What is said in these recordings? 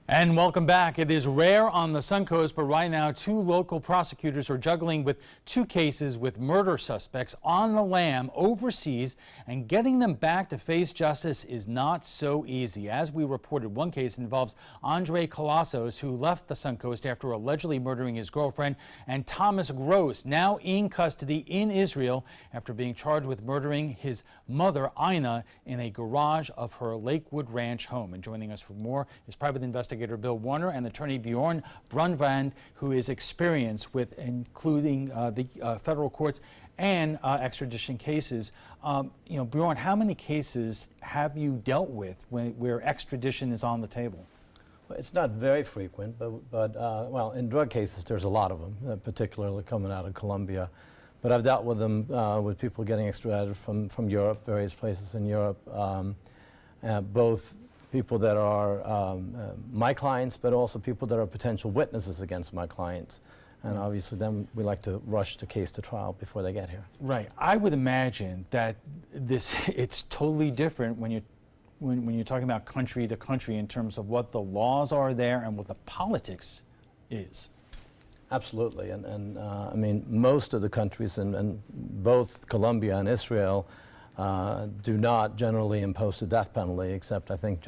And welcome back. It is rare on the Suncoast, but right now two local prosecutors are juggling with two cases with murder suspects on the lam overseas, and getting them back to face justice is not so easy. As we reported, one case involves Andre Colossos, who left the Suncoast after allegedly murdering his girlfriend, and Thomas Gross, now in custody in Israel after being charged with murdering his mother, Ina, in a garage of her Lakewood Ranch home. And joining us for more is private investigator Bill Warner and attorney Bjorn Braun, who is experienced with including the federal courts and extradition cases. Bjorn, how many cases have you dealt with where extradition is on the table? Well, it's not very frequent, but well, in drug cases, there's a lot of them, particularly coming out of Colombia. But I've dealt with them with people getting extradited from Europe, various places in Europe, both people that are my clients, but also people that are potential witnesses against my clients. And obviously then we like to rush the case to trial before they get here. Right. I would imagine that it's totally different when you're talking about country to country in terms of what the laws are there and what the politics is. Absolutely. And I mean, most of the countries, and both Colombia and Israel, do not generally impose the death penalty, except I think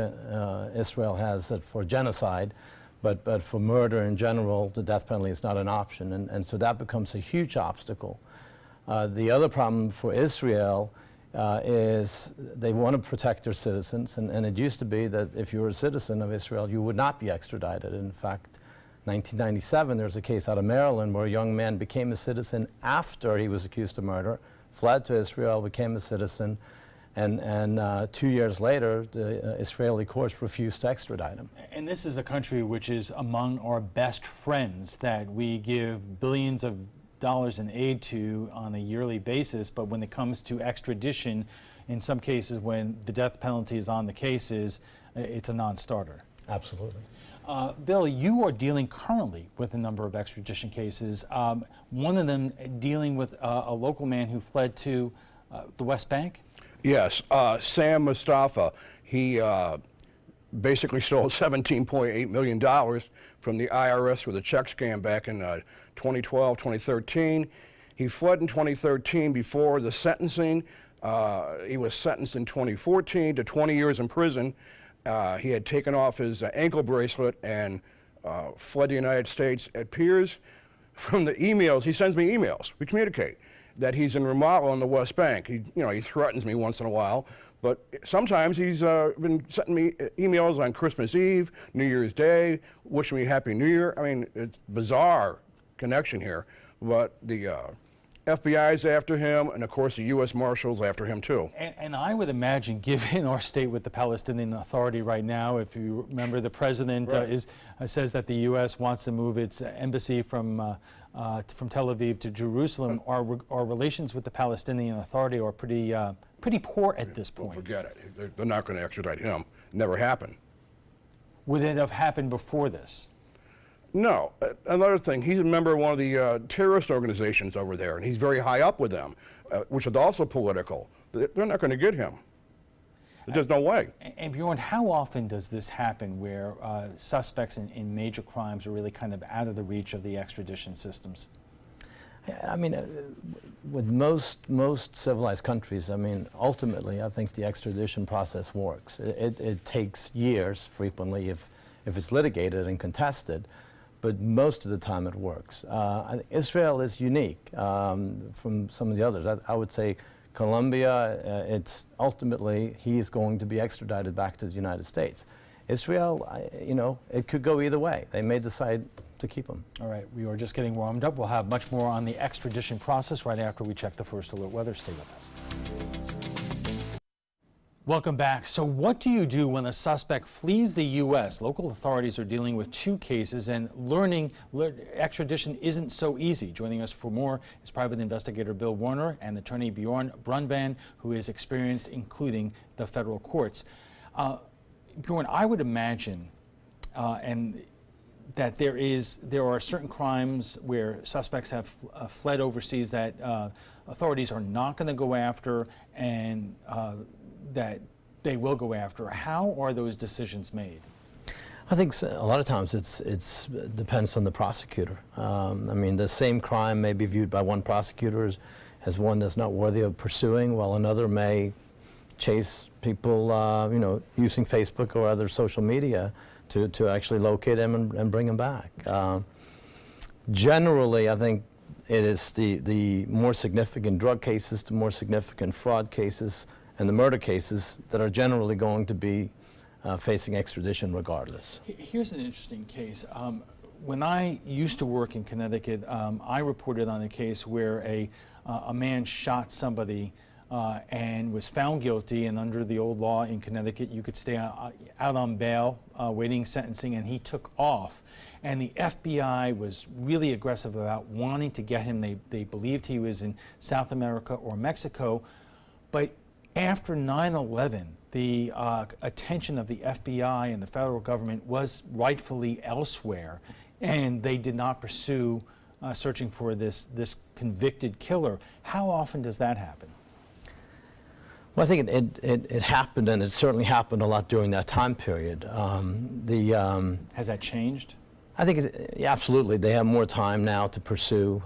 Israel has it for genocide, but for murder in general, the death penalty is not an option, and so that becomes a huge obstacle. The other problem for Israel is they want to protect their citizens, and it used to be that if you were a citizen of Israel, you would not be extradited. In fact, 1997, there was a case out of Maryland where a young man became a citizen after he was accused of murder, fled to Israel, became a citizen, and 2 years later, the Israeli courts refused to extradite him. And this is a country which is among our best friends that we give billions of dollars in aid to on a yearly basis, but when it comes to extradition, in some cases when the death penalty is on the cases, it's a non-starter. Absolutely. Bill, you are dealing currently with a number of extradition cases, one of them dealing with a local man who fled to the West Bank? Yes, Sam Mustafa. He basically stole $17.8 million from the IRS with a check scam back in 2012, 2013. He fled in 2013 before the sentencing. He was sentenced in 2014 to 20 years in prison. He had taken off his ankle bracelet and fled the United States. It appears from the emails, he sends me emails, we communicate, that he's in Ramallah on the West Bank. He threatens me once in a while, but sometimes he's been sending me emails on Christmas Eve, New Year's Day, wishing me Happy New Year. I mean, it's bizarre connection here, but the FBI's after him, and of course the U.S. Marshals after him too. And I would imagine, given our state with the Palestinian Authority right now, if you remember, the president says that the U.S. wants to move its embassy from Tel Aviv to Jerusalem. Our relations with the Palestinian Authority are pretty poor at this point. Don't forget it. They're not going to extradite him. Never happened. Would it have happened before this? No. Another thing, he's a member of one of the terrorist organizations over there, and he's very high up with them, which is also political. They're not going to get him. There's no way. And Bjorn, how often does this happen where suspects in major crimes are really kind of out of the reach of the extradition systems? I mean, with most civilized countries, I mean, ultimately, I think the extradition process works. It takes years, frequently, if it's litigated and contested, but most of the time it works. Israel is unique from some of the others. I would say Colombia, it's ultimately, he's going to be extradited back to the United States. Israel, it could go either way. They may decide to keep him. All right, we are just getting warmed up. We'll have much more on the extradition process right after we check the first alert weather. Stay with us. Welcome back. So what do you do when a suspect flees the U.S.? Local authorities are dealing with two cases, and extradition isn't so easy. Joining us for more is private investigator Bill Warner and attorney Bjorn Braun, who is experienced including the federal courts. Bjorn, I would imagine that there are certain crimes where suspects have fled overseas that authorities are not going to go after, and that they will go after. How are those decisions made? I think a lot of times it depends on the prosecutor. I mean, the same crime may be viewed by one prosecutor as one that's not worthy of pursuing, while another may chase people, you know, using Facebook or other social media to actually locate them and bring them back. Generally, I think it is the more significant drug cases, the more significant fraud cases, and the murder cases that are generally going to be facing extradition regardless. Here's an interesting case. When I used to work in Connecticut, I reported on a case where a man shot somebody and was found guilty, and under the old law in Connecticut, you could stay out on bail waiting sentencing, and he took off. And the FBI was really aggressive about wanting to get him. They believed he was in South America or Mexico. But after 9/11, the attention of the FBI and the federal government was rightfully elsewhere, and they did not pursue searching for this convicted killer. How often does that happen? Well, I think it happened, and it certainly happened a lot during that time period. Has that changed? I think yeah, absolutely. They have more time now to pursue,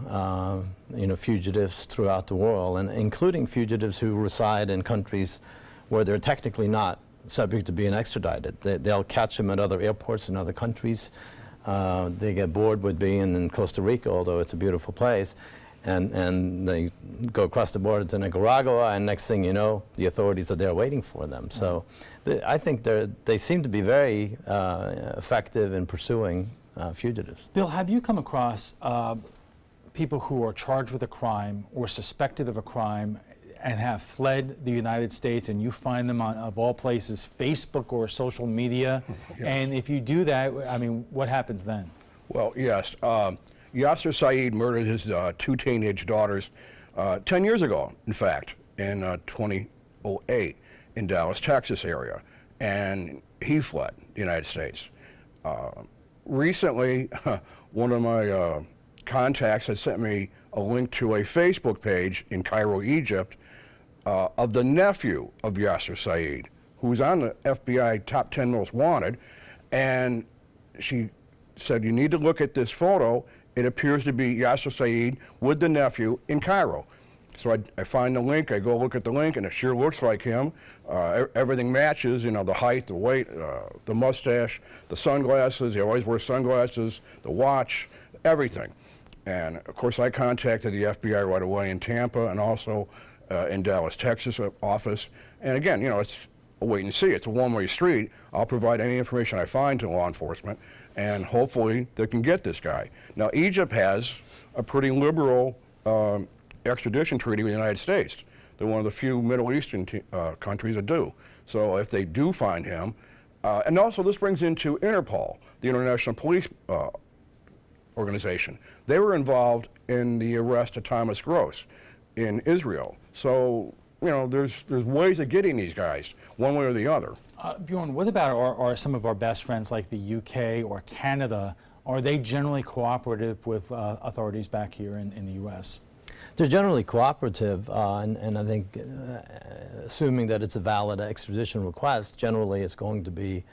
you know, fugitives throughout the world, and including fugitives who reside in countries where they're technically not subject to being extradited. They'll catch them at other airports in other countries. They get bored with being in Costa Rica, although it's a beautiful place, and they go across the border to Nicaragua, and next thing you know, the authorities are there waiting for them. So I think they seem to be very effective in pursuing fugitives. Bill, have you come across people who are charged with a crime or suspected of a crime and have fled the United States, and you find them on, of all places, Facebook or social media? Yes. And if you do that, I mean, what happens then? Well, yes. Yasser Saeed murdered his two teenage daughters 10 years ago, in fact, in 2008 in Dallas, Texas area. And he fled the United States. Recently, one of my contacts had sent me a link to a Facebook page in Cairo, Egypt, of the nephew of Yasser Saeed, who's on the FBI top 10 most wanted. And she said, you need to look at this photo. It appears to be Yasser Saeed with the nephew in Cairo. So I find the link, I go look at the link, and it sure looks like him. Everything matches, you know, the height, the weight, the mustache, the sunglasses. He always wears sunglasses, the watch, everything. And of course, I contacted the FBI right away in Tampa and also in Dallas, Texas office. And again, you know, it's a wait and see. It's a one-way street. I'll provide any information I find to law enforcement, and hopefully they can get this guy. Now, Egypt has a pretty liberal extradition treaty with the United States. They're one of the few Middle Eastern countries that do. So if they do find him, and also this brings into Interpol, the International Police Organization. They were involved in the arrest of Thomas Gross in Israel. So, you know, there's ways of getting these guys, one way or the other. Bjorn, what about our some of our best friends like the UK or Canada? Are they generally cooperative with authorities back here in the U.S.? They're generally cooperative, and I think, assuming that it's a valid extradition request, generally it's going to be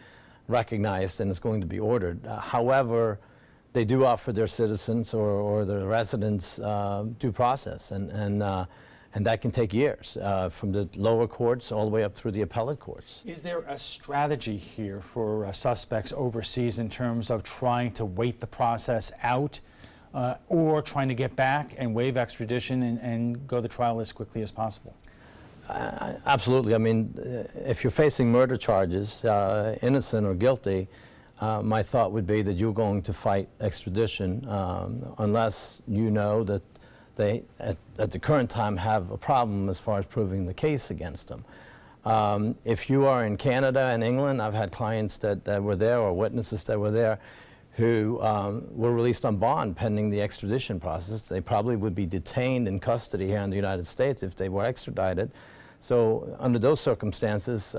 recognized and it's going to be ordered. However, they do offer their citizens or their residents due process, and that can take years, from the lower courts all the way up through the appellate courts. Is there a strategy here for suspects overseas in terms of trying to wait the process out, or trying to get back and waive extradition and go to trial as quickly as possible? Absolutely. I mean, if you're facing murder charges, innocent or guilty, my thought would be that you're going to fight extradition unless you know that they, at the current time, have a problem as far as proving the case against them. If you are in Canada and England, I've had clients that were there or witnesses that were there who were released on bond pending the extradition process. They probably would be detained in custody here in the United States if they were extradited. So under those circumstances,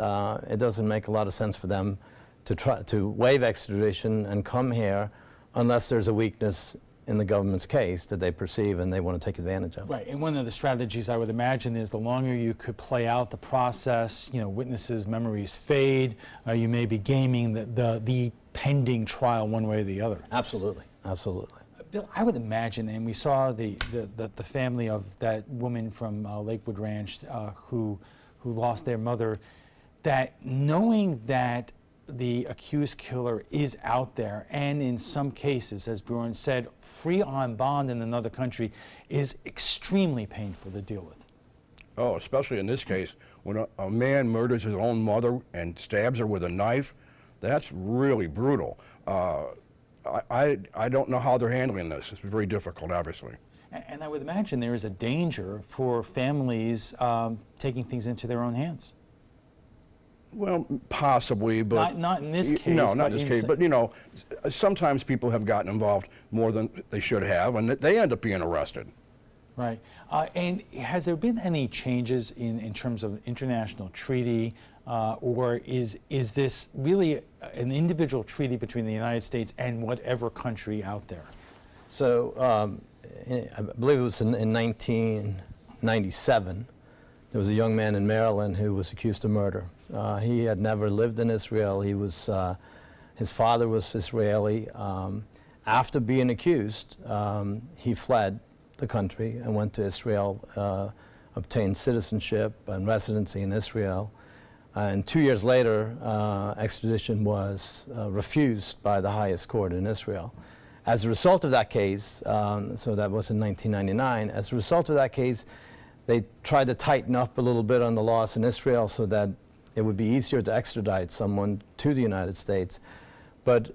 it doesn't make a lot of sense for them to try to waive extradition and come here unless there's a weakness in the government's case that they perceive and they want to take advantage of. Right, and one of the strategies I would imagine is the longer you could play out the process, witnesses' memories fade, you may be gaming the pending trial one way or the other. Absolutely, absolutely. Bill, I would imagine, and we saw the family of that woman from Lakewood Ranch who lost their mother, that knowing that the accused killer is out there, and in some cases, as Bjorn said, free on bond in another country, is extremely painful to deal with. Oh, especially in this case, when a man murders his own mother and stabs her with a knife, that's really brutal. I don't know how they're handling this. It's very difficult, obviously. And I would imagine there is a danger for families taking things into their own hands. Well, possibly, but... Not in this case. No, not in this case, but, sometimes people have gotten involved more than they should have, and they end up being arrested. Right. And has there been any changes in terms of international treaty, or is this really an individual treaty between the United States and whatever country out there? So, I believe it was in 1997, there was a young man in Maryland who was accused of murder. He had never lived in Israel. He was, his father was Israeli. After being accused, he fled the country and went to Israel, obtained citizenship and residency in Israel. And 2 years later, extradition was refused by the highest court in Israel. As a result of that case, so that was in 1999, as a result of that case, they tried to tighten up a little bit on the laws in Israel so that it would be easier to extradite someone to the United States. But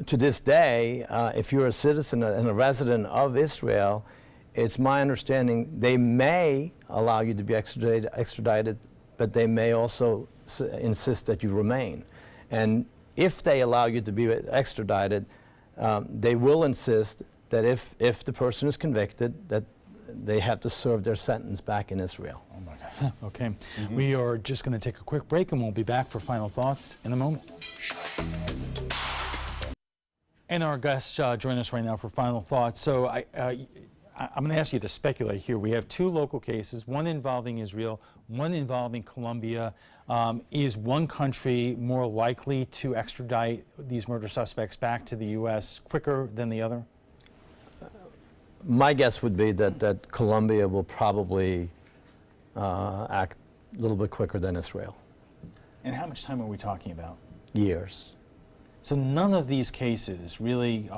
to this day, if you're a citizen and a resident of Israel, it's my understanding they may allow you to be extradited, but they may also insist that you remain. And if they allow you to be extradited, they will insist that if the person is convicted, that they have to serve their sentence back in Israel. Oh my God. Okay. We are just going to take a quick break, and we'll be back for final thoughts in a moment. And our guests join us right now for final thoughts. So I'm going to ask you to speculate here. We have two local cases, one involving Israel, one involving Colombia. Is one country more likely to extradite these murder suspects back to the U.S. quicker than the other? My guess would be that Colombia will probably act a little bit quicker than Israel. And how much time are we talking about? Years. So none of these cases really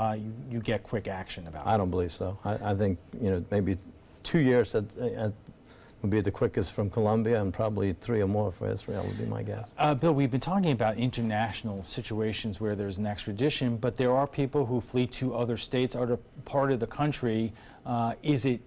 you get quick action about? I don't believe so. I think maybe 2 years would be the quickest from Colombia, and probably 3 or more for Israel would be my guess. Bill, we've been talking about international situations where there's an extradition, but there are people who flee to other states, other part of the country. Is it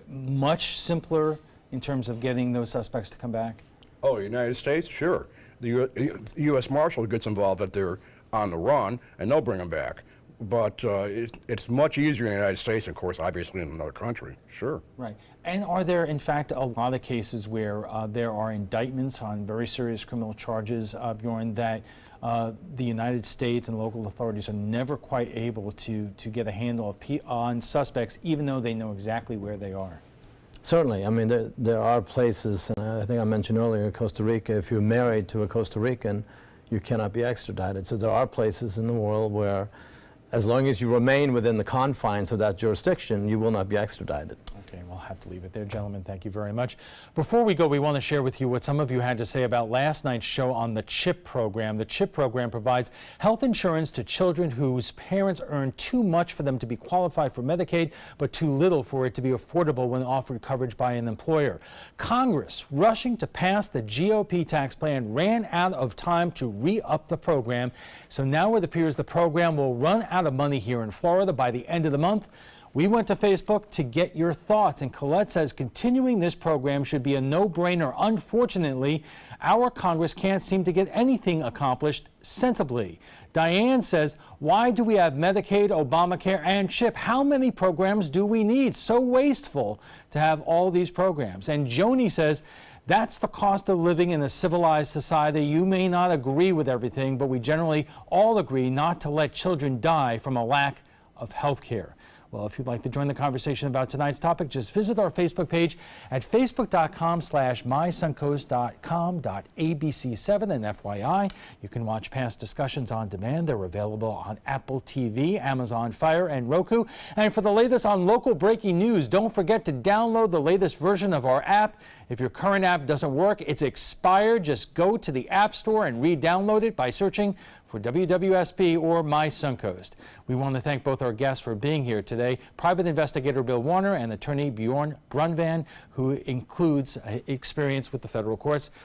much simpler in terms of getting those suspects to come back? Oh, the United States? Sure. The U.S. Marshal gets involved if they're on the run, and they'll bring them back. But it's much easier in the United States, of course, obviously in another country. Sure. Right. And are there, in fact, a lot of cases where there are indictments on very serious criminal charges, Bjorn, that the United States and local authorities are never quite able to get a handle on suspects, even though they know exactly where they are? Certainly. I mean, there are places, and I think I mentioned earlier, Costa Rica, if you're married to a Costa Rican, you cannot be extradited. So there are places in the world where, as long as you remain within the confines of that jurisdiction, you will not be extradited. Okay, we'll have to leave it there, gentlemen. Thank you very much. Before we go, we want to share with you what some of you had to say about last night's show on the CHIP program. The CHIP program provides health insurance to children whose parents earn too much for them to be qualified for Medicaid, but too little for it to be affordable when offered coverage by an employer. Congress, rushing to pass the GOP tax plan, ran out of time to re-up the program. So now it appears the program will run out of money here in Florida by the end of the month. We went to Facebook to get your thoughts, and Colette says continuing this program should be a no-brainer. Unfortunately, our Congress can't seem to get anything accomplished sensibly. Diane says, why do we have Medicaid, Obamacare, and CHIP? How many programs do we need? So wasteful to have all these programs. And Joni says, that's the cost of living in a civilized society. You may not agree with everything, but we generally all agree not to let children die from a lack of health care. Well, if you'd like to join the conversation about tonight's topic, just visit our Facebook page at facebook.com/mysuncoast.com.abc7. And FYI, you can watch past discussions on demand. They're available on Apple TV, Amazon Fire, and Roku. And for the latest on local breaking news, don't forget to download the latest version of our app. If your current app doesn't work, it's expired. Just go to the App Store and re-download it by searching for WWSP or My Suncoast. We want to thank both our guests for being here today, Private Investigator Bill Warner and Attorney Bjorn Braun, who includes experience with the federal courts.